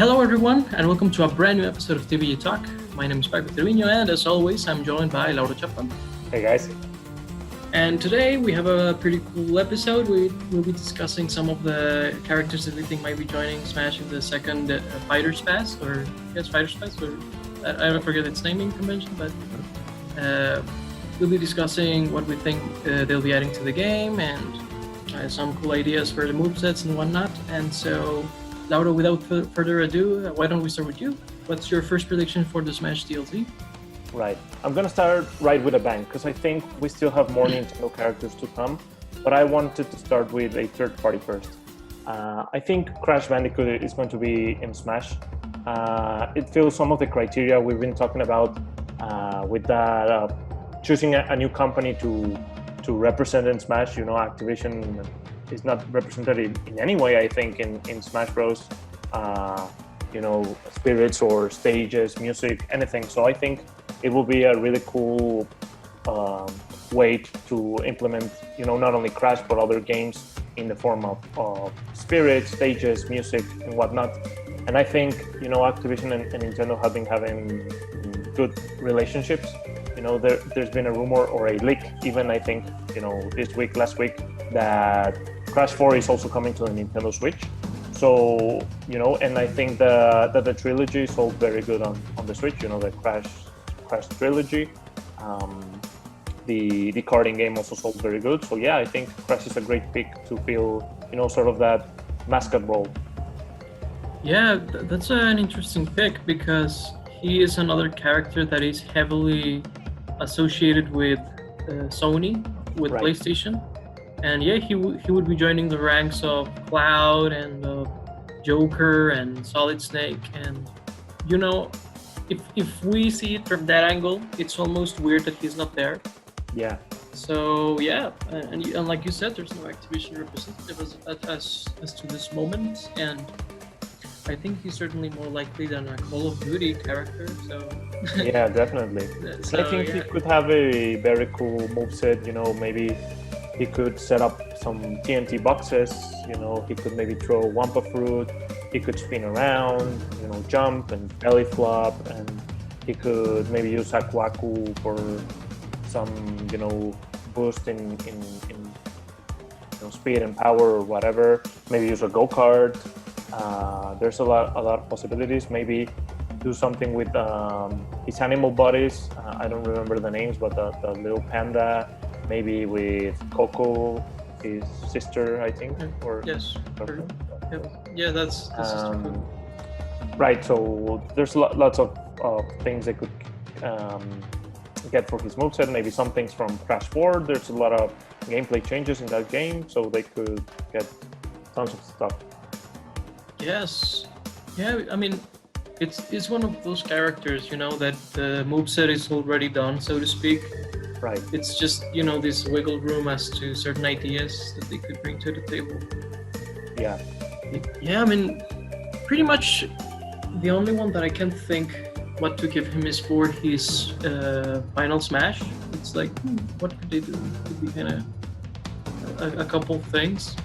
Hello everyone, and welcome to a brand new episode of TVG Talk. My name is Pac-Man, and as always, I'm joined by Lara Croft. Hey guys. And today we have a pretty cool episode. We'll be discussing some of the characters that we think might be joining Smash in the second Fighters Pass, or I forget its naming convention, but we'll be discussing what we think they'll be adding to the game and some cool ideas for the movesets and whatnot. And so, Laura, without further ado, why don't we start with you? What's your first prediction for the Smash DLC? Right. I'm going to start right with a bang, because I think we still have more Nintendo characters to come, but I wanted to start with a third party first. I think Crash Bandicoot is going to be in Smash. It fills some of the criteria we've been talking about with that choosing a new company to represent in Smash. You know, Activision is not represented in any way, I think, in Smash Bros. Spirits or stages, music, anything. So I think it will be a really cool way to implement, not only Crash, but other games in the form of spirits, stages, music, and whatnot. And I think, Activision and Nintendo have been having good relationships. There's been a rumor or a leak, even I think, last week, that Crash 4 is also coming to the Nintendo Switch. So, and I think that the trilogy sold very good on the Switch, the Crash trilogy. The karting game also sold very good. So yeah, I think Crash is a great pick to fill, sort of that mascot role. Yeah, that's an interesting pick, because he is another character that is heavily associated with Sony, with right. PlayStation. And yeah, he would be joining the ranks of Cloud and Joker and Solid Snake. And, if we see it from that angle, it's almost weird that he's not there. Yeah. So, yeah. And like you said, there's no Activision representative as to this moment. And I think he's certainly more likely than a Call of Duty character. So yeah, definitely. So, I think he could have a very cool moveset, maybe he could set up some TNT boxes, he could maybe throw Wampa Fruit, he could spin around, jump and belly flop, and he could maybe use Aquaku for some, boost in speed and power or whatever. Maybe use a go-kart. There's a lot of possibilities. Maybe do something with his animal buddies. I don't remember the names, but the little panda. Maybe with Coco, his sister, I think, or yes, yeah, that's the sister. Right. So there's lots of things they could get for his moveset. Maybe some things from Crash 4. There's a lot of gameplay changes in that game, so they could get tons of stuff. Yes. Yeah, I mean, it's one of those characters, that the moveset is already done, so to speak. Right. It's just, this wiggle room as to certain ideas that they could bring to the table. Yeah. Yeah, I mean, pretty much the only one that I can think what to give him is for his final Smash. It's like, what could they do? It could be kind of a couple things.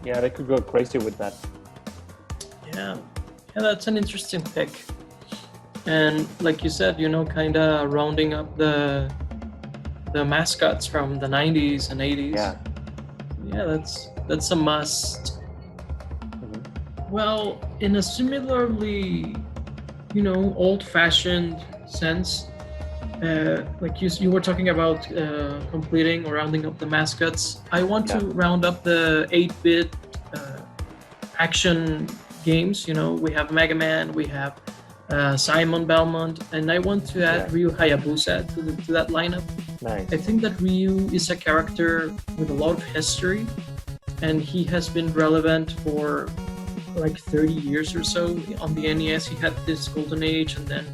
Yeah, they could go crazy with that. Yeah, that's an interesting pick. And like you said, kind of rounding up the mascots from the 90s and 80s. Yeah, that's a must. Mm-hmm. Well, in a similarly, old-fashioned sense, like you were talking about completing or rounding up the mascots, I want to round up the 8-bit action games. We have Mega Man, we have Simon Belmont, and I want to add Ryu Hayabusa to that lineup. Nice. I think that Ryu is a character with a lot of history, and he has been relevant for like 30 years or so. On the NES, he had this golden age, and then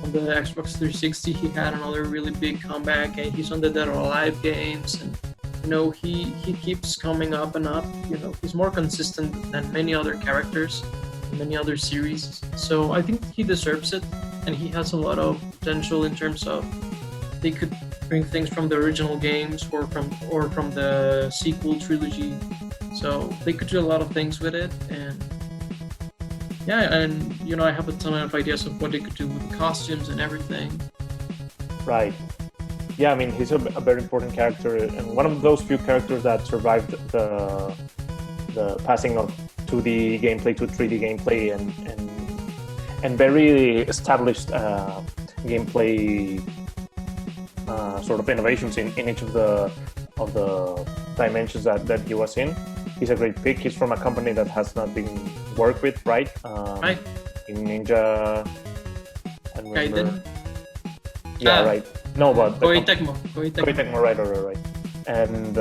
on the Xbox 360, he had another really big comeback, and he's on the Dead or Alive games, and he keeps coming up and up. He's more consistent than many other characters, many other series. So I think he deserves it, and he has a lot of potential in terms of they could bring things from the original games or from the sequel trilogy. So they could do a lot of things with it, and Yeah, and I have a ton of ideas of what they could do with the costumes and everything. Right. Yeah, I mean, he's a very important character, and one of those few characters that survived the passing of 2D gameplay to 3D gameplay, and very established gameplay sort of innovations in each of the dimensions that he was in. He's a great pick. He's from a company that has not been worked with, right? Right. In Ninja. Gaiden. Yeah, right. No, but Koei Tecmo. Right. And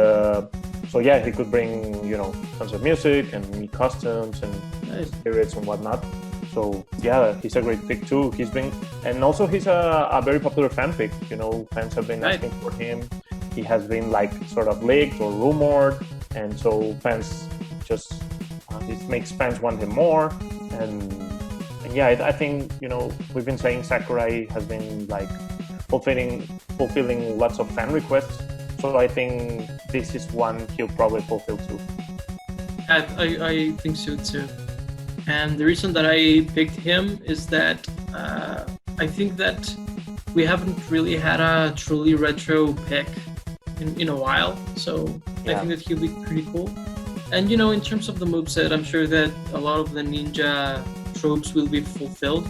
so yeah, he could bring tons of music and neat costumes and spirits and whatnot. So yeah, he's a great pick too. And also he's a very popular fan pick. Fans have been asking for him. He has been like sort of leaked or rumored, and so fans just it makes fans want him more. And yeah, I think we've been saying Sakurai has been like fulfilling lots of fan requests. So I think this is one he'll probably fulfill too. I think so too. And the reason that I picked him is that I think that we haven't really had a truly retro pick in a while. So yeah. I think that he'll be pretty cool. And in terms of the moveset, I'm sure that a lot of the ninja tropes will be fulfilled.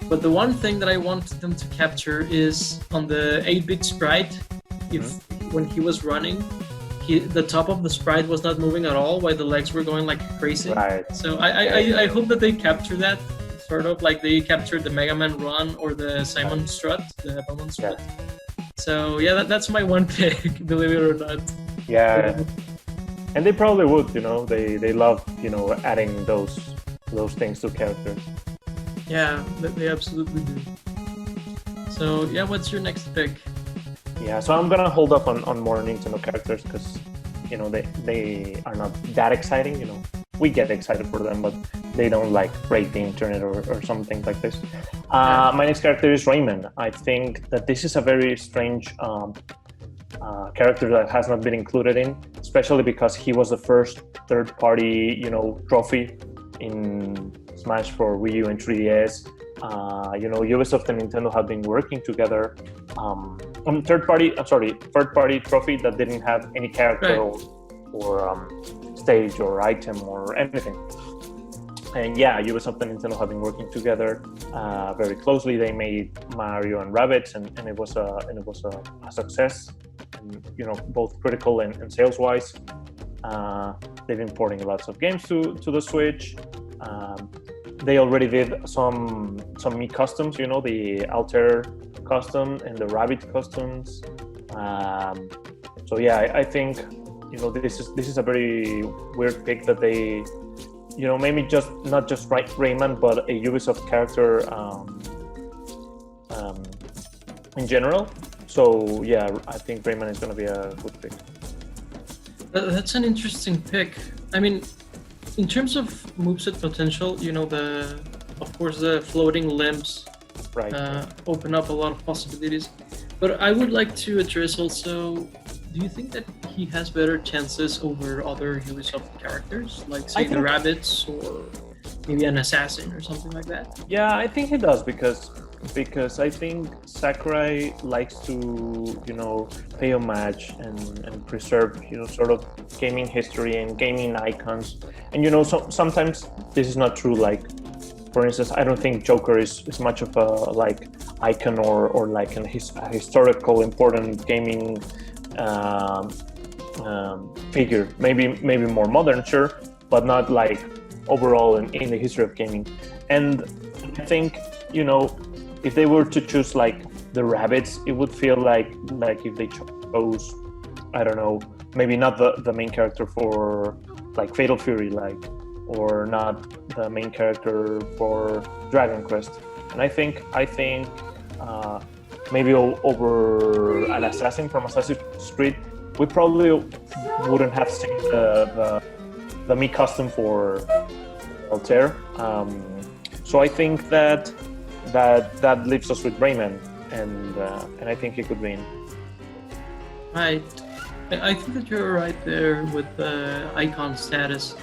But the one thing that I want them to capture is on the 8-bit sprite, when he was running, the top of the sprite was not moving at all while the legs were going like crazy. Right. So I hope that they capture that, sort of like they captured the Mega Man run or the Simon strut, the Bowman strut. Yeah. So yeah, that's my one pick, believe it or not. Yeah. And they probably would, they love, adding those things to characters. Yeah, they absolutely do. So yeah, what's your next pick? Yeah, so I'm gonna hold up on more Nintendo characters because they are not that exciting. We get excited for them, but they don't like break the internet or something like this. My next character is Raymond. I think that this is a very strange character that has not been included in, especially because he was the first third-party trophy in Smash for Wii U and 3DS. Ubisoft and Nintendo have been working together on third-party trophy that didn't have any character or stage or item or anything. And yeah, Ubisoft and Nintendo have been working together very closely. They made Mario and Rabbids, and it was a success, and, both critical and sales-wise. They've been porting lots of games to the Switch. They already did some Mii customs, the Altair custom and the Rabbit customs. So yeah, I think this is a very weird pick that they, maybe not just Rayman, but a Ubisoft character in general. So yeah, I think Rayman is going to be a good pick. That's an interesting pick. I mean, in terms of moveset potential, of course the floating limbs open up a lot of possibilities. But I would like to address also, do you think that he has better chances over other Ubisoft characters, like say the Rabbids or maybe an assassin or something like that? Yeah, I think he does because I think Sakurai likes to pay homage and preserve sort of gaming history and gaming icons, and sometimes this is not true. Like for instance, I don't think Joker is much of a icon or like a historical important gaming figure. Maybe more modern, sure, but not like overall in the history of gaming. And I think if they were to choose like the Rabbids, it would feel like if they chose, I don't know, maybe not the main character for like Fatal Fury, or not the main character for Dragon Quest. And I think maybe over an assassin from Assassin's Creed, we probably wouldn't have seen the Mii custom for Altair. So I think that leaves us with Raymond, and I think he could win. Right. I think that you're right there with the icon status.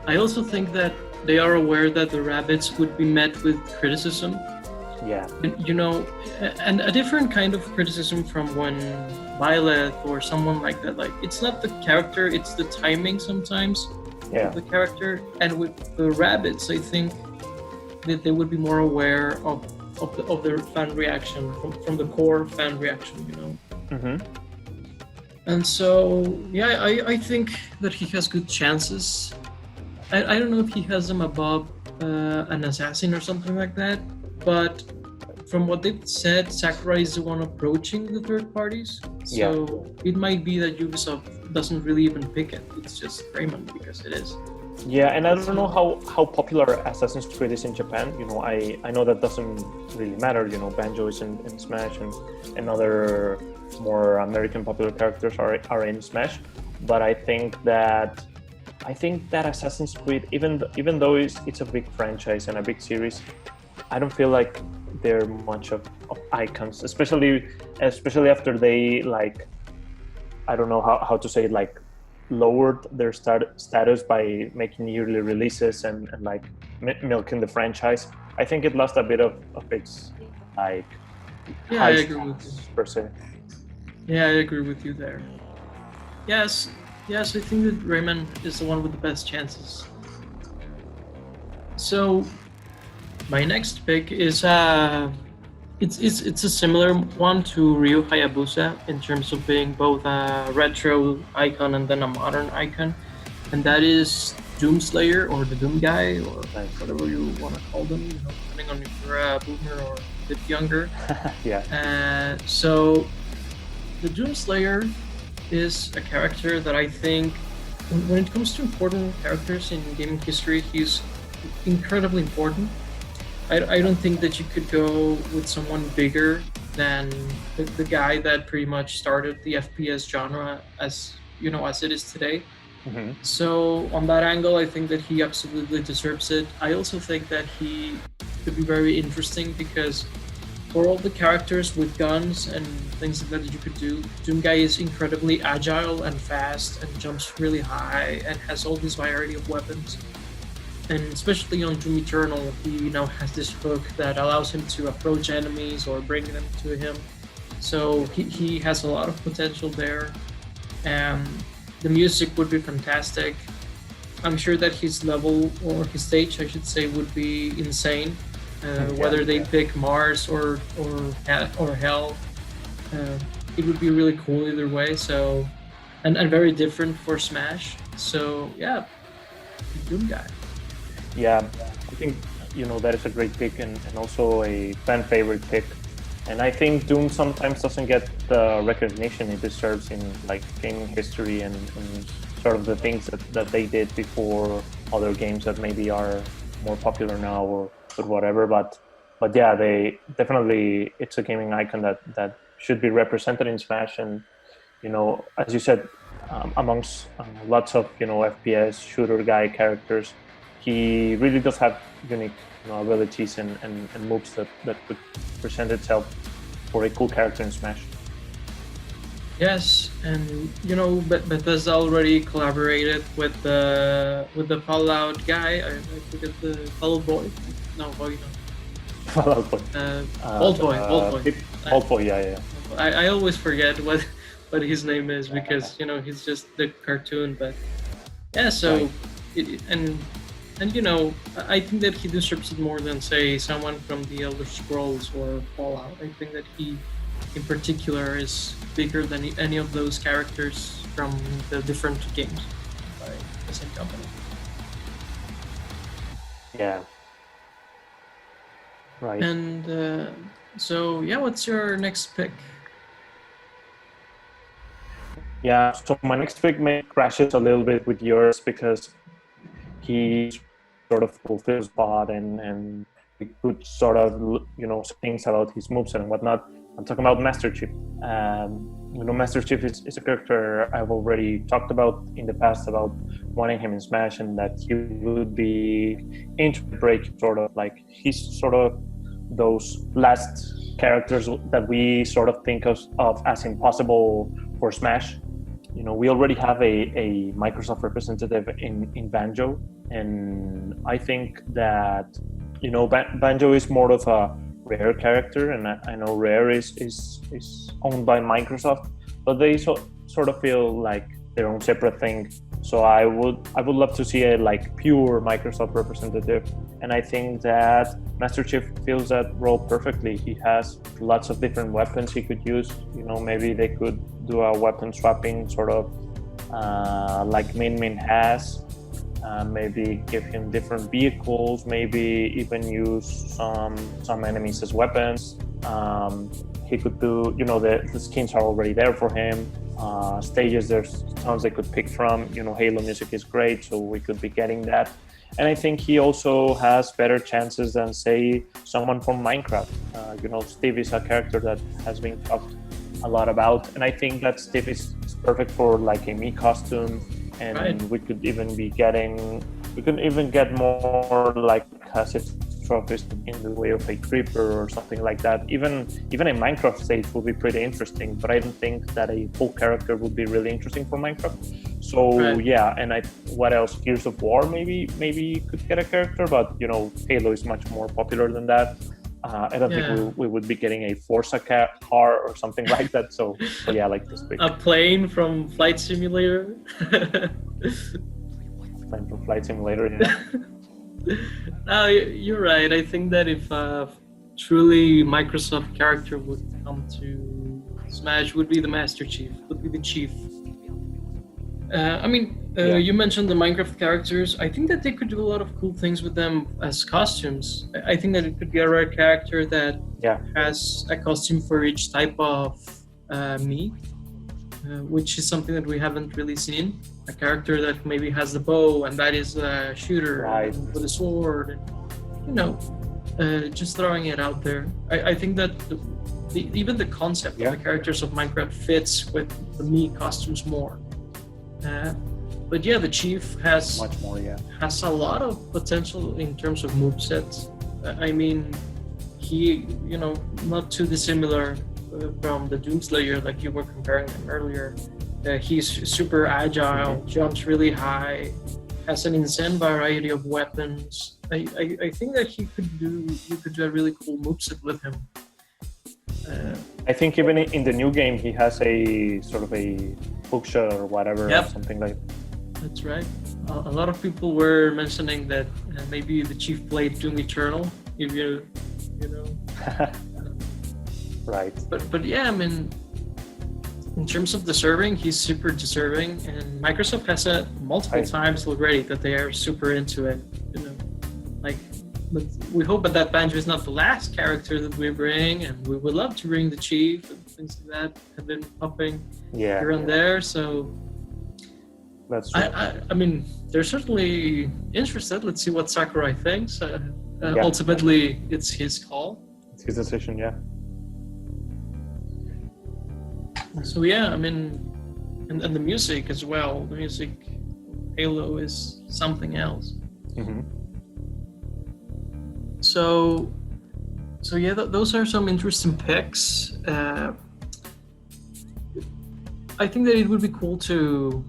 I also think that they are aware that the rabbits would be met with criticism. Yeah. You know, and a different kind of criticism from when Violet or someone like that, like, it's not the character, it's the timing sometimes of the character. And with the rabbits, I think that they would be more aware of their fan reaction, from the core fan reaction, you know. Mm-hmm. And so, yeah, I think that he has good chances. I don't know if he has them above an assassin or something like that, but from what they've said, Sakurai is the one approaching the third parties. So it might be that Ubisoft doesn't really even pick it. It's just Raymond because it is. Yeah, and I don't know how popular Assassin's Creed is in Japan. You know, I know that doesn't really matter. You know, Banjo is in Smash, and other more American popular characters are in Smash. But I think that Assassin's Creed, even though it's a big franchise and a big series, I don't feel like they're much of icons, especially after they, like, I don't know how to say it, like, lowered their status by making yearly releases and like milking the franchise. I think it lost a bit of its, like, I agree with you. Per se. Yeah, I agree with you there. Yes, I think that Raymond is the one with the best chances. So my next pick is it's a similar one to Ryu Hayabusa in terms of being both a retro icon and then a modern icon, and that is Doomslayer, or the Doom Guy, or whatever you want to call them, you know, depending on if you're a boomer or a bit younger. So the Doomslayer is a character that I think, when it comes to important characters in gaming history, he's incredibly important. I don't think that you could go with someone bigger than the guy that pretty much started the FPS genre as it is today. Mm-hmm. So on that angle, I think that he absolutely deserves it. I also think that he could be very interesting because for all the characters with guns and things like that you could do, Doom Guy is incredibly agile and fast and jumps really high and has all this variety of weapons. And especially on Doom Eternal, he now has this hook that allows him to approach enemies or bring them to him. So he has a lot of potential there. The music would be fantastic. I'm sure that his level, or his stage, I should say, would be insane. Whether they pick Mars or Hell, it would be really cool either way. So, and very different for Smash. So yeah, Doom Guy. Yeah, I think, you know, that is a great pick and also a fan favorite pick. And I think Doom sometimes doesn't get the recognition it deserves in, like, gaming history and sort of the things that they did before other games that maybe are more popular now or whatever. But yeah, they definitely, it's a gaming icon that should be represented in Smash. And, you know, as you said, amongst lots of, you know, FPS shooter guy characters, he really does have unique, you know, abilities and moves that could present itself for a cool character in Smash. Yes, and you know, Bethesda already collaborated with the Fallout guy. I forget the Fallout Boy. No, Boy, no. Fallout Boy. Old Boy. Old Boy, yeah. I always forget what his name is because, you know, he's just the cartoon. But yeah, so right. And you know, I think that he deserves it more than, say, someone from the Elder Scrolls or Fallout. I think that he, in particular, is bigger than any of those characters from the different games by the same company. Yeah. Right. And so, yeah, what's your next pick? Yeah, so my next pick crashes a little bit with yours because he sort of fulfills bot and good sort of, you know, things about his moves and whatnot. I'm talking about Master Chief. You know, Master Chief is a character I've already talked about in the past about wanting him in Smash, and that he would be into break, sort of like he's sort of those last characters that we sort of think of as impossible for Smash. we already have a Microsoft representative in Banjo, and I think that Banjo is more of a Rare character, and I know Rare is owned by Microsoft, but they sort of feel like their own separate thing. So I would love to see a pure Microsoft representative, and I think that Master Chief fills that role perfectly. He has lots of different weapons he could use. Maybe they could do a weapon swapping sort of like Min Min has. Maybe give him different vehicles. Maybe even use some enemies as weapons. He could do, the skins are already there for him. Stages, there's tons they could pick from. Halo music is great, so we could be getting that. And I think he also has better chances than, say, someone from Minecraft. Steve is a character that has been talked a lot about, and I think that Steve is perfect for a Mii costume, and right. We could even get more passive trophies in the way of a creeper or something like that. Even a Minecraft stage would be pretty interesting, but I don't think that a full character would be really interesting for Minecraft. So right. Yeah, and what else? Gears of War maybe could get a character, but Halo is much more popular than that. I don't think we would be getting a Forza car or something like that. So yeah, this big a plane from Flight Simulator. Plane from Flight Simulator. Yeah. No, you're right. I think that if a truly Microsoft character would come to Smash, would be the Master Chief, would be the Chief. You mentioned the Minecraft characters. I think that they could do a lot of cool things with them as costumes. I think that it could be a rare character that has a costume for each type of Mii, which is something that we haven't really seen. A character that maybe has the bow, and that is a shooter right. with a sword, and just throwing it out there. I think that even the concept of the characters of Minecraft fits with the Mii costumes more. But yeah, the Chief has much more. Has a lot of potential in terms of movesets. He, not too dissimilar from the Doomslayer, like you were comparing him earlier. He's super agile, jumps really high, has an insane variety of weapons. I think that you could do a really cool moveset with him. I think even in the new game, he has a sort of a hookshot or whatever, or something like that. That's right. A lot of people were mentioning that maybe the Chief played Doom Eternal, if you know. Right. But yeah, in terms of deserving, he's super deserving, and Microsoft has said multiple times already that they are super into it. But we hope that Banjo is not the last character that we bring, and we would love to bring the Chief and things like that have been popping here and there. So that's true. They're certainly interested. Let's see what Sakurai thinks. Ultimately, it's his call. It's his decision, yeah. So yeah, and the music as well. The music, Halo is something else. Mm-hmm. So yeah, those are some interesting picks. I think that it would be cool to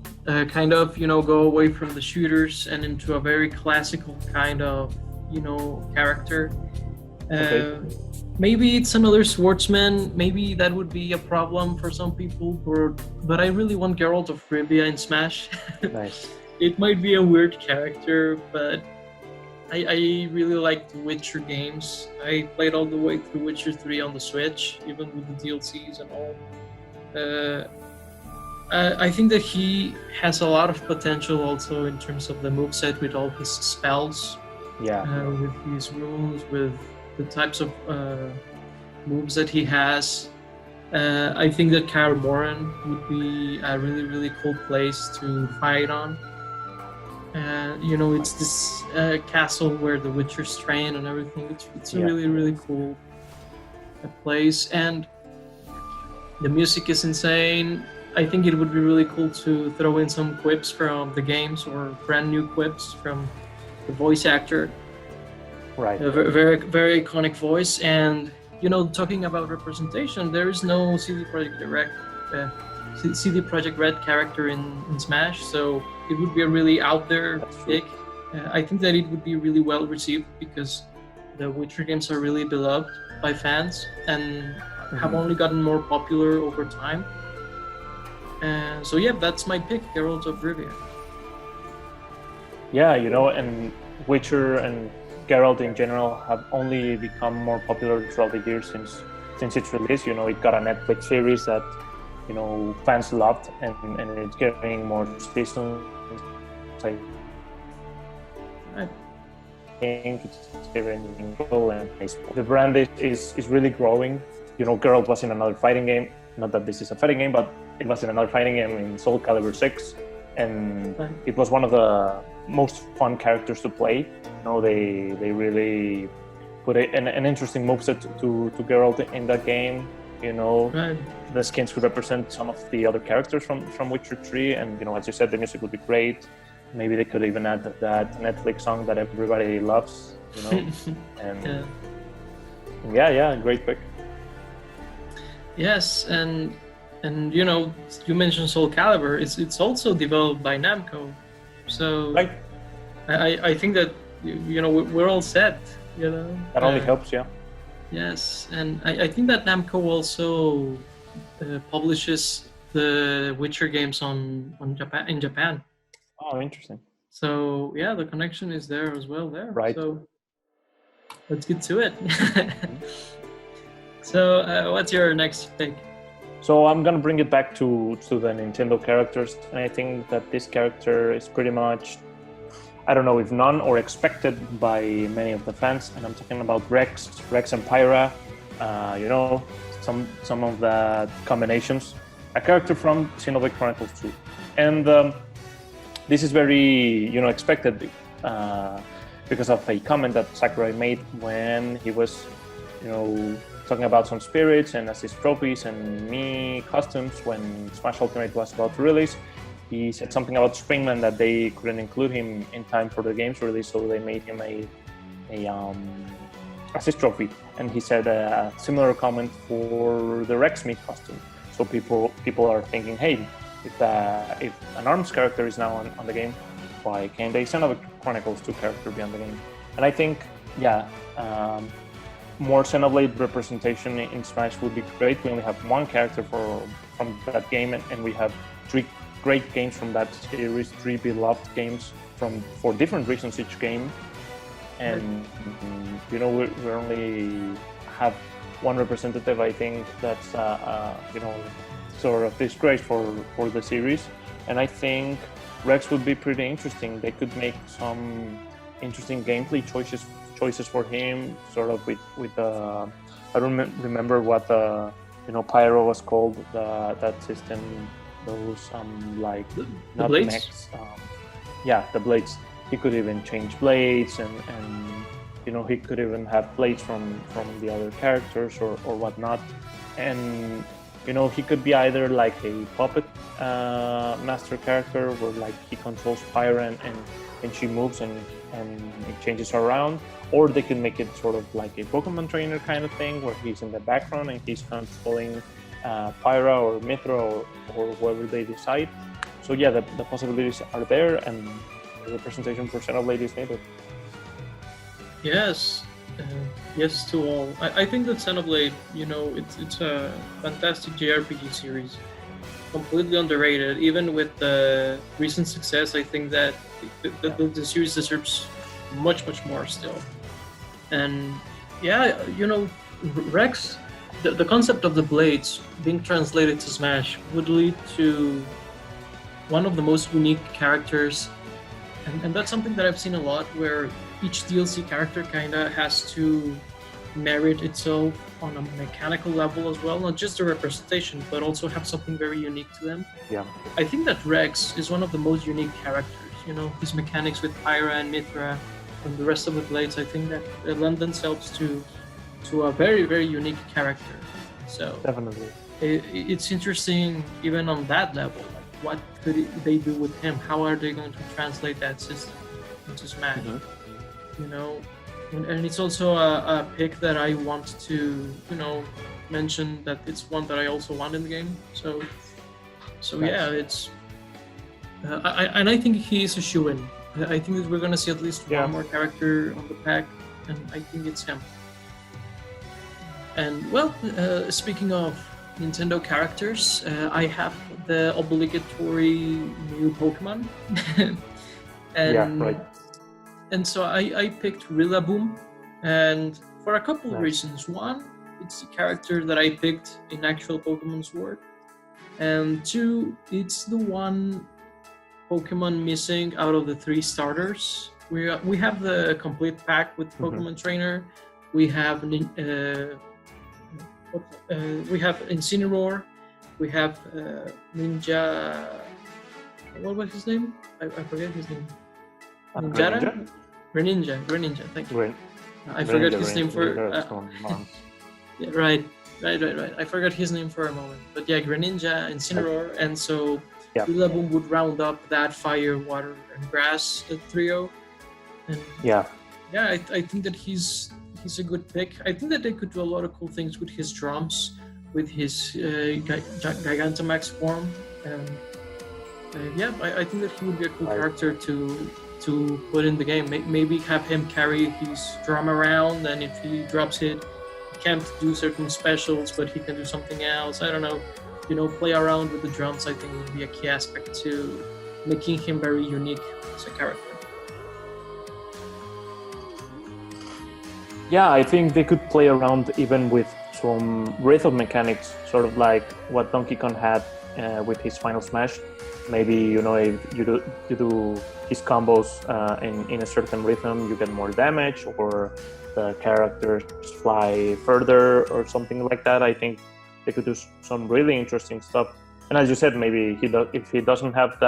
kind of go away from the shooters and into a very classical kind of character. Maybe it's another swordsman. Maybe that would be a problem for some people. But I really want Geralt of Rivia in Smash. Nice. It might be a weird character, but I really like the Witcher games. I played all the way through Witcher 3 on the Switch, even with the DLCs and all. I think that he has a lot of potential also in terms of the moveset with all his spells. With his runes, with the types of moves that he has. I think that Kaer Morhen would be a really, really cool place to fight on. It's this castle where the Witchers train and everything. It's a really, really cool place. And the music is insane. I think it would be really cool to throw in some quips from the games or brand new quips from the voice actor. Right. A very, very iconic voice. And, talking about representation, there is no CD Projekt Direct CD Projekt Red character in Smash, so it would be a really out there pick. I think that it would be really well received because the Witcher games are really beloved by fans and have only gotten more popular over time. So yeah, that's my pick, Geralt of Rivia. Yeah, and Witcher and Geralt in general have only become more popular throughout the years since its release. It got a Netflix series that fans loved, and it's getting more seasons. I think it's getting cool, and the brand is really growing. Geralt was in another fighting game. Not that this is a fighting game, but it was in another fighting game in Soul Calibur 6, and it was one of the most fun characters to play. They really put an interesting moveset to Geralt in that game. The skins could represent some of the other characters from Witcher 3, and as you said, the music would be great. Maybe they could even add that Netflix song that everybody loves. And yeah, great pick. Yes, and you mentioned Soul Calibur. It's also developed by Namco, so right. I think that we're all set. That only helps, yeah. Yes, and I think that Namco also publishes the Witcher games in Japan. Oh, interesting. So yeah, the connection is there as well there. Right. So let's get to it. So what's your next pick? So I'm gonna bring it back to the Nintendo characters, and I think that this character is pretty much, I don't know if known or expected by many of the fans, and I'm talking about Rex and Pyra. Some of the combinations. A character from Xenoblade Chronicles 2, and this is very expected because of a comment that Sakurai made when he was talking about some spirits and assist trophies and Mii costumes when Smash Ultimate was about to release. He said something about Springman that they couldn't include him in time for the game's release, so they made him a assist trophy. And he said a similar comment for the Rex Mii costume. So people are thinking, hey, if an ARMS character is now on the game, why can't a Xenoblade Chronicles 2 character be on the game? And I think, more Xenoblade representation in Smash would be great. We only have one character from that game, and we have 3 great games from that series, 3 beloved games for different reasons each game. And we only have one representative. I think that's sort of disgrace for the series. And I think Rex would be pretty interesting. They could make some interesting gameplay choices for him, sort of with I don't remember what Pyro was called, that system, those like the not blades? mechs, the blades. He could even change blades, and he could even have blades from the other characters or whatnot. And he could be either like a puppet master character where like he controls Pyra and she moves and it changes her around, or they can make it sort of like a Pokemon trainer kind of thing where he's in the background and he's controlling Pyra or Mithra or whoever they decide. So yeah, the possibilities are there, and the representation for Xenoblade is needed. Yes, yes to all. I think that Xenoblade, it's a fantastic JRPG series, completely underrated. Even with the recent success, I think that the series deserves much more still. And yeah, Rex, the concept of the blades being translated to Smash would lead to one of the most unique characters, and that's something that I've seen a lot, where each DLC character kinda has to merit itself on a mechanical level as well, not just the representation, but also have something very unique to them. Yeah. I think that Rex is one of the most unique characters. His mechanics with Pyra and Mithra and the rest of the blades, I think that lend themselves to a very, very unique character. So Definitely. It's interesting even on that level. Like, what could they do with him? How are they going to translate that system into Smash? Mm-hmm. And it's also a pick that I want to mentioned that it's one that I also want in the game. So Nice. yeah, it's I think he is a shoo-in. I think that we're gonna see at least one more character on the pack, and I think it's him. And well, speaking of Nintendo characters, I have the obligatory new Pokemon, and right. and so I picked Rillaboom, and for a couple of Nice. reasons. One, it's a character that I picked in actual Pokemon Sword, and two, it's the one Pokemon missing out of the 3 starters. We have the complete pack with Pokemon Trainer. We have we have Incineroar. We have Ninja. What was his name? I forget his name. Ninjara? Greninja. Thank you. I forgot his name for. Yeah, right. I forgot his name for a moment. But yeah, Greninja, Incineroar, and so Rillaboom would round up that fire, water, and grass trio. And I think that he's a good pick. I think that they could do a lot of cool things with his drums, with his Gigantamax form, and I think that he would be a cool character to put in the game. Maybe have him carry his drum around, and if he drops it, he can't do certain specials, but he can do something else. I don't know. Play around with the drums, I think, would be a key aspect to making him very unique as a character. Yeah, I think they could play around even with some rhythm mechanics, sort of like what Donkey Kong had with his Final Smash. Maybe, if you do his combos in a certain rhythm, you get more damage, or the characters fly further, or something like that. I think they could do some really interesting stuff. And as you said, maybe if he doesn't have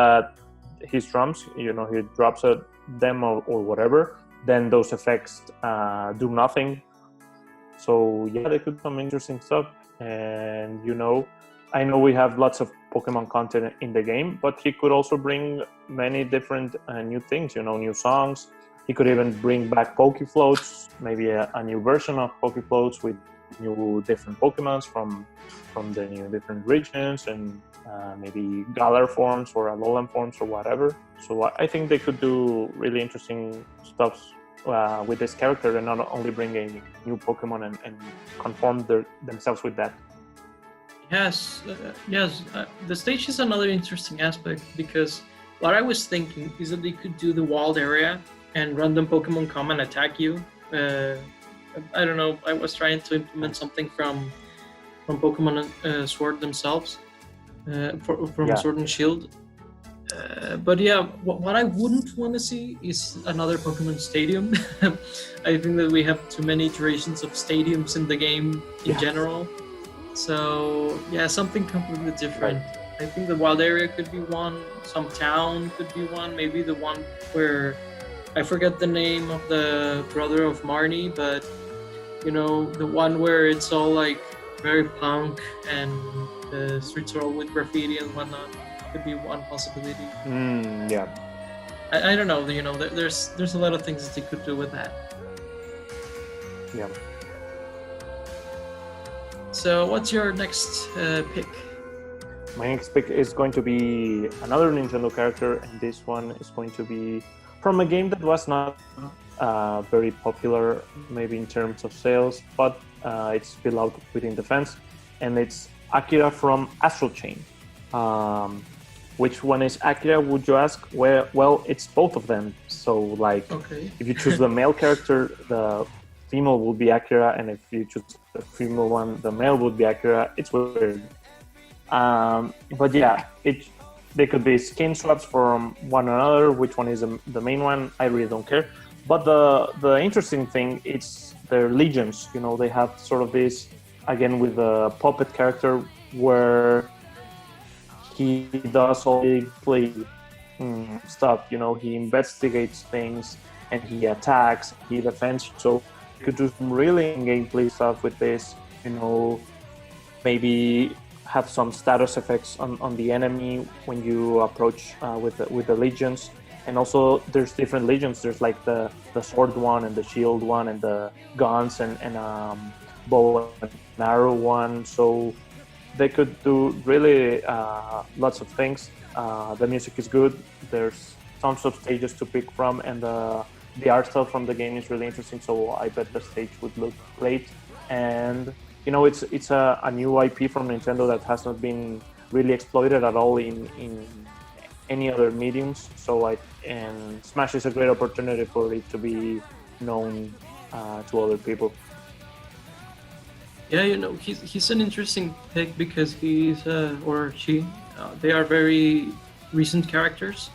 his drums, he drops them or whatever, then those effects do nothing. So yeah, they could do some interesting stuff. And I know we have lots of Pokemon content in the game, but he could also bring many different new things, new songs. He could even bring back Pokefloats, maybe a new version of Pokefloats with new different Pokemons from the new different regions, and maybe Galar forms or Alolan forms or whatever. So I think they could do really interesting stuff with this character, and not only bring a new Pokemon and conform themselves with that. Yes. The stage is another interesting aspect, because what I was thinking is that they could do the wild area and random Pokemon come and attack you. I don't know. I was trying to implement something from Pokemon Sword themselves, from Sword and Shield. But yeah, what I wouldn't want to see is another Pokemon Stadium. I think that we have too many iterations of stadiums in the game in general. So yeah, something completely different. I think the wild area could be one, some town could be one, maybe the one where I forget the name of the brother of Marnie, but the one where it's all like very punk and the streets are all with graffiti and whatnot could be one possibility. I don't know. There's a lot of things that they could do with that. Yeah. So what's your next pick? My next pick is going to be another Nintendo character, and this one is going to be from a game that was not very popular, maybe in terms of sales, but it's beloved within the fans, and it's Akira from Astral Chain. Which one is Akira, would you ask? Well, it's both of them. So, if you choose the male character, the female would be Akira, and if you choose the female one, the male would be Akira. It's weird. But yeah, they could be skin swaps from one another. Which one is the main one? I really don't care. But the interesting thing is their legions. They have sort of this, again, with the puppet character, where he does all the play stuff. He investigates things, and he attacks, he defends. So you could do some really gameplay stuff with this. Maybe have some status effects on the enemy when you approach with the legions. And also there's different legions. There's like the sword one and the shield one and the guns and bow and arrow one. So they could do really lots of things. The music is good. There's tons of stages to pick from, and the art style from the game is really interesting. So I bet the stage would look great. And it's a new IP from Nintendo that has not been really exploited at all in any other mediums. And Smash is a great opportunity for it to be known to other people. Yeah, he's an interesting pick because he's or she, they are very recent characters,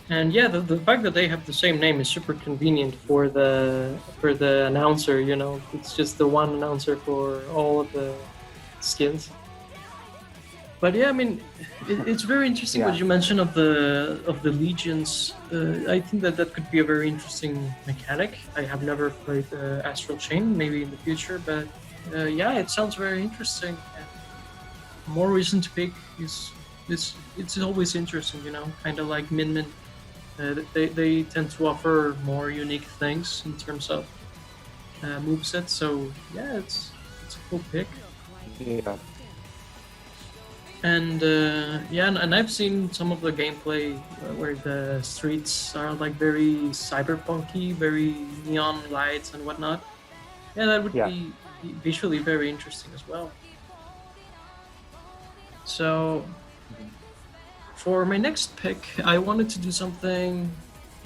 and yeah, the fact that they have the same name is super convenient for the announcer. It's just the one announcer for all of the skins. But yeah, I mean, it's very interesting what you mentioned of the legions. I think that could be a very interesting mechanic. I have never played Astral Chain, maybe in the future, but yeah, it sounds very interesting. And more reason to pick is it's always interesting, kind of like Min Min. They tend to offer more unique things in terms of movesets. So yeah, it's a cool pick. Yeah. And and I've seen some of the gameplay where the streets are like very cyberpunky, very neon lights and whatnot. Yeah, that would be visually very interesting as well. So for my next pick, I wanted to do something,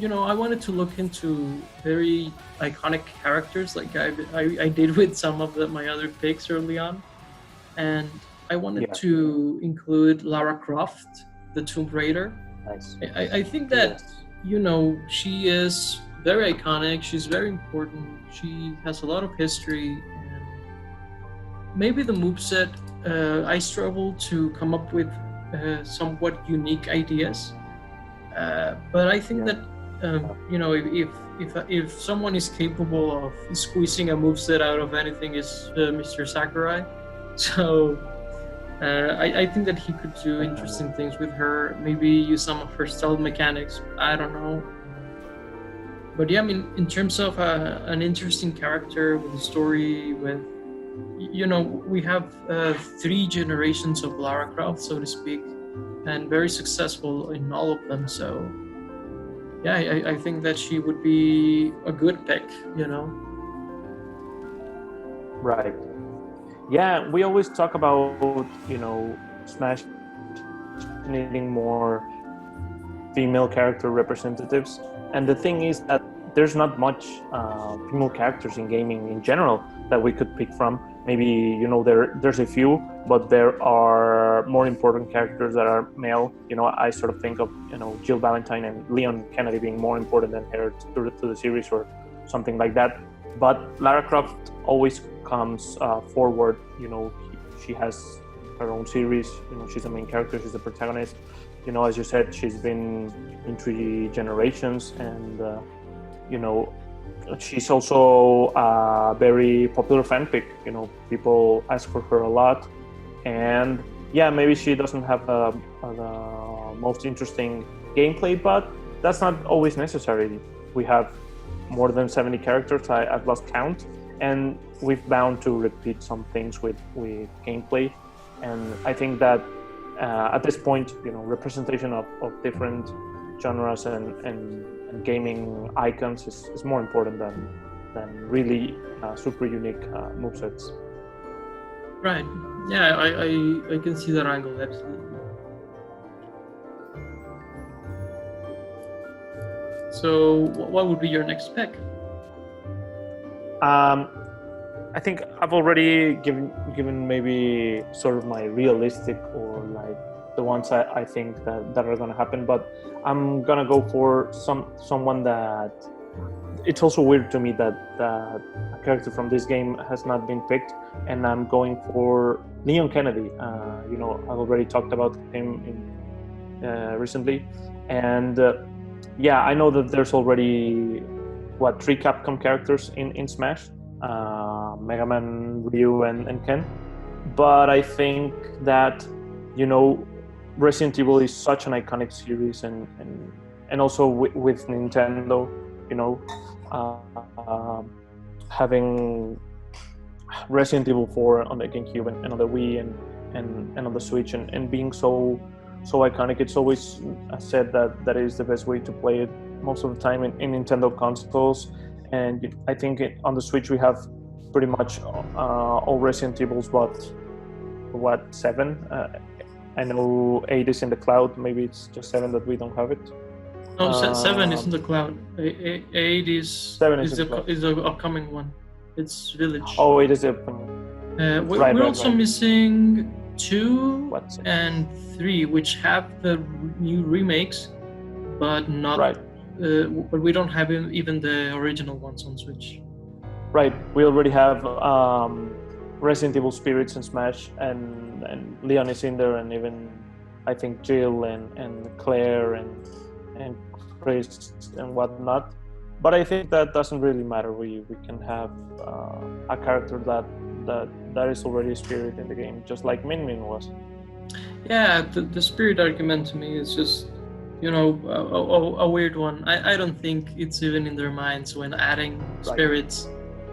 I wanted to look into very iconic characters like I did with some of my other picks early on. And I wanted to include Lara Croft, the Tomb Raider. Nice. I think that, she is very iconic. She's very important. She has a lot of history. And maybe the moveset, I struggle to come up with somewhat unique ideas. But I think that, if someone is capable of squeezing a moveset out of anything, is Mr. Sakurai. So I think that he could do interesting things with her, maybe use some of her stealth mechanics, I don't know. But yeah, I mean, in terms of an interesting character with a story, we have 3 generations of Lara Croft, so to speak, and very successful in all of them. So yeah, I think that she would be a good pick, Right. Yeah, we always talk about, Smash needing more female character representatives. And the thing is that there's not much female characters in gaming in general that we could pick from. Maybe, there's a few, but there are more important characters that are male. I sort of think of, Jill Valentine and Leon Kennedy being more important than her to the series or something like that. But Lara Croft always comes forward. She has her own series. She's the main character. She's the protagonist. As you said, she's been in 3 generations, and she's also a very popular fan pick. People ask for her a lot, and yeah, maybe she doesn't have the most interesting gameplay, but that's not always necessary. We have more than 70 characters. I've lost count, and we've bound to repeat some things with gameplay. And I think that at this point, representation of different genres and gaming icons is more important than really super unique movesets. Right. Yeah, I can see that angle, absolutely. So what would be your next pick? I think I've already given maybe sort of my realistic or like the ones I think that are gonna happen, but I'm gonna go for someone that it's also weird to me that a character from this game has not been picked, and I'm going for Leon Kennedy. I've already talked about him recently, and yeah, I know that there's already 3 Capcom characters in Smash. Mega Man, Ryu, and Ken. But I think that, Resident Evil is such an iconic series, and also with Nintendo, having Resident Evil 4 on the GameCube and on the Wii and on the Switch, and being so iconic. It's always said that is the best way to play it most of the time in Nintendo consoles. And I think on the Switch we have pretty much all Resident Evils, but 7? I know 8 is in the cloud. Maybe it's just 7 that we don't have it. No, 7 is in the cloud. 8 is the upcoming one. It's Village. Oh, it is the upcoming. We're also missing 2 and 3, which have the new remakes, but not. Right. But we don't have even the original ones on Switch. Right. We already have Resident Evil Spirits and Smash, and Leon is in there, and even I think Jill and Claire and Chris and whatnot. But I think that doesn't really matter. We can have a character that is already a spirit in the game, just like Min Min was. Yeah, the spirit argument to me is just, a weird one. I don't think it's even in their minds when adding spirits.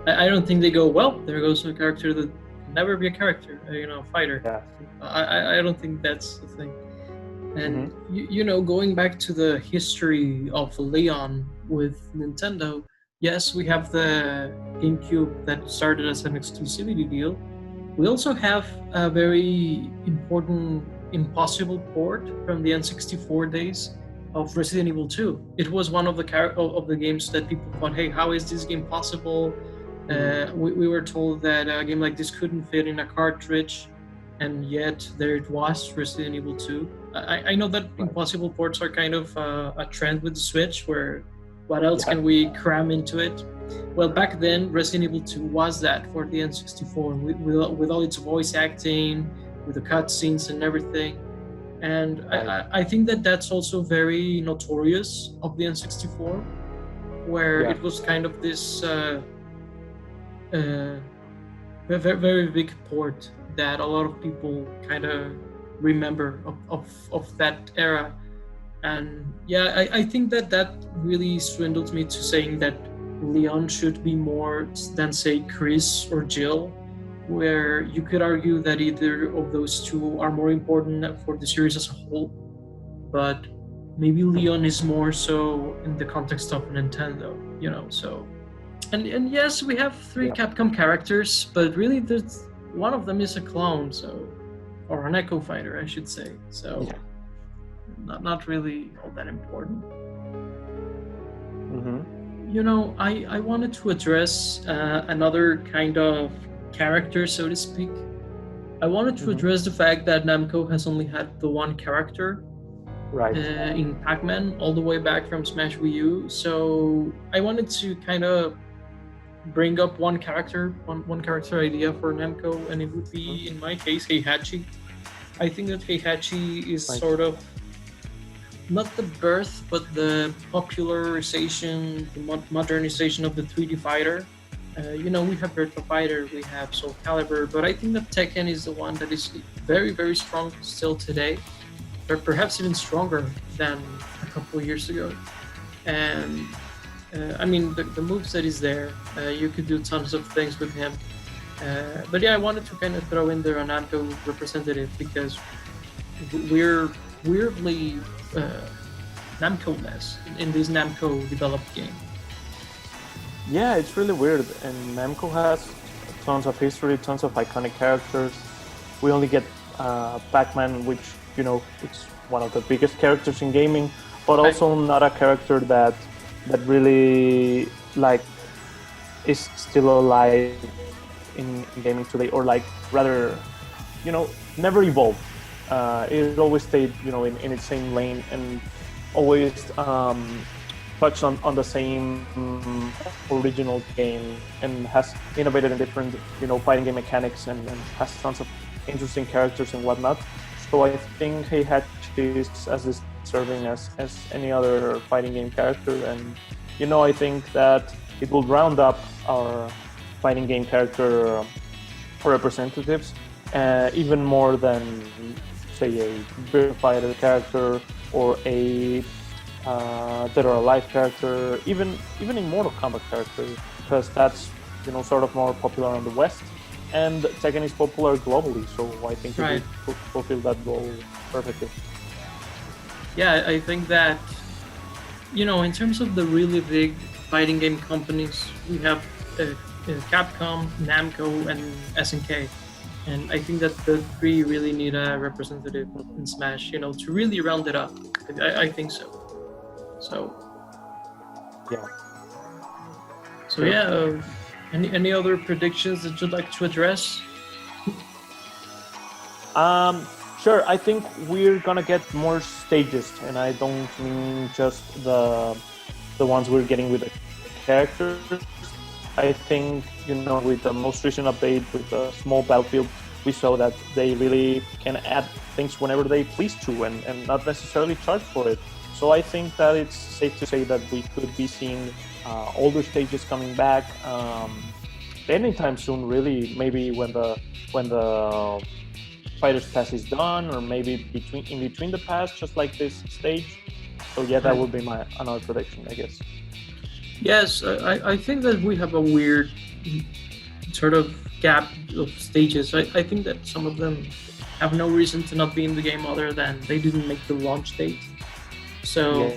I don't think they go, well, there goes a character that can never be a character, fighter. Yeah. I don't think that's the thing. And, going back to the history of Leon with Nintendo, yes, we have the GameCube that started as an exclusivity deal. We also have a very important impossible port from the N64 days of Resident Evil 2. It was one of the games that people thought, hey, how is this game possible? We were told that a game like this couldn't fit in a cartridge, and yet there it was, Resident Evil 2. I know that impossible ports are kind of a trend with the Switch, where what else can we cram into it? Well, back then, Resident Evil 2 was that for the N64, with all its voice acting, with the cutscenes and everything. And I think that that's also very notorious of the N64, where it was kind of this very, very big port that a lot of people kind of remember of that era. And I think that really swindled me to saying that Leon should be more than, say, Chris or Jill, where you could argue that either of those two are more important for the series as a whole, but maybe Leon is more so in the context of Nintendo, so. And yes, we have 3 Capcom characters, but really one of them is a clone, or an Echo Fighter, I should say. So, not really all that important. I wanted to address another kind of character, so to speak. I wanted to address the fact that Namco has only had the one character in Pac-Man all the way back from Smash Wii U. So I wanted to kind of bring up one character idea for Namco, and it would be, in my case, Heihachi. I think that Heihachi is sort of not the birth, but the popularization, the modernization of the 3D fighter. We have Virtua Fighter, we have Soul Calibur, but I think that Tekken is the one that is very, very strong still today, or perhaps even stronger than a couple of years ago. And the moveset is there. You could do tons of things with him. But I wanted to kind of throw in there a Namco representative, because we're weirdly Namco-less in this Namco-developed game. Yeah, it's really weird, and Namco has tons of history, tons of iconic characters. We only get Pac-Man, which, it's one of the biggest characters in gaming, but also not a character that really, is still alive in gaming today, or rather, never evolved. It always stayed, in its same lane, and always touched on the same original game, and has innovated in different, fighting game mechanics, and has tons of interesting characters and whatnot. So I think Heihachi is as deserving as any other fighting game character, and I think that it will round up our fighting game character representatives even more than, say, a Virtua Fighter character or a Dead or Alive character, even a Mortal Kombat character, because that's sort of more popular in the West, and Tekken is popular globally, so I think it will fulfill that goal perfectly. Yeah, I think that, in terms of the really big fighting game companies, we have Capcom, Namco, and SNK. And I think that the three really need a representative in Smash, to really round it up. I think so. Yeah. So yeah, any other predictions that you'd like to address? Sure. I think we're gonna get more stages, and I don't mean just the ones we're getting with the characters. I think with the most recent update with the small battlefield, we saw that they really can add things whenever they please to, and not necessarily charge for it. So I think that it's safe to say that we could be seeing older stages coming back anytime soon. Really, maybe when the Fighters Pass is done, or maybe in between the pass, just like this stage. So yeah, that would be another prediction, I guess. Yes, I think that we have a weird sort of gap of stages. I think that some of them have no reason to not be in the game other than they didn't make the launch date. So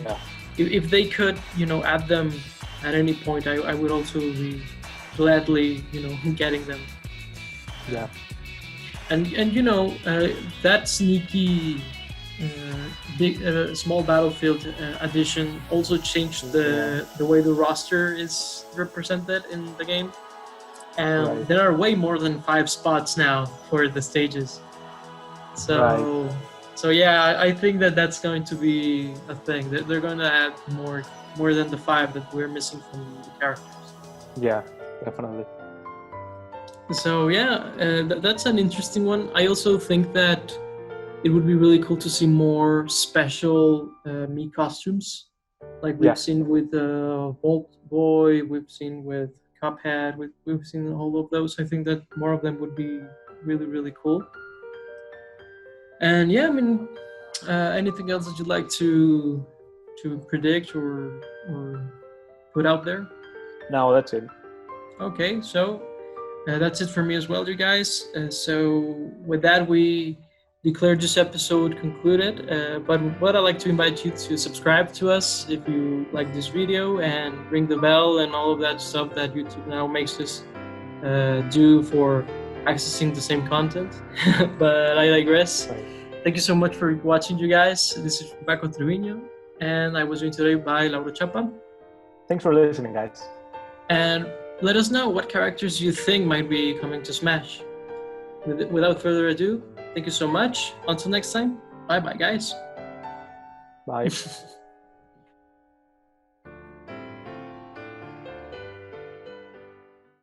if they could, add them at any point, I would also be gladly, getting them. Yeah. And that sneaky big small battlefield addition also changed the way the roster is represented in the game, and there are way more than 5 spots now for the stages. So yeah, I think that that's going to be a thing. They're going to add more than the 5 that we're missing from the characters. Yeah, definitely. So yeah, that's an interesting one. I also think that it would be really cool to see more special Mii costumes, like we've seen with Bolt Boy, we've seen with Cuphead, we've seen all of those. I think that more of them would be really, really cool. And yeah, I mean, anything else that you'd like to predict or put out there? No, that's it. Okay, so that's it for me as well, you guys. So with that, we declare this episode concluded. But I'd like to invite you to subscribe to us if you like this video, and ring the bell and all of that stuff that YouTube now makes us do for accessing the same content. But I digress. Thank you so much for watching, you guys. This is Paco Trevino, and I was joined today by Lara Chapa. Thanks for listening, guys. And let us know what characters you think might be coming to Smash. Without further ado, thank you so much. Until next time, bye-bye, guys. Bye.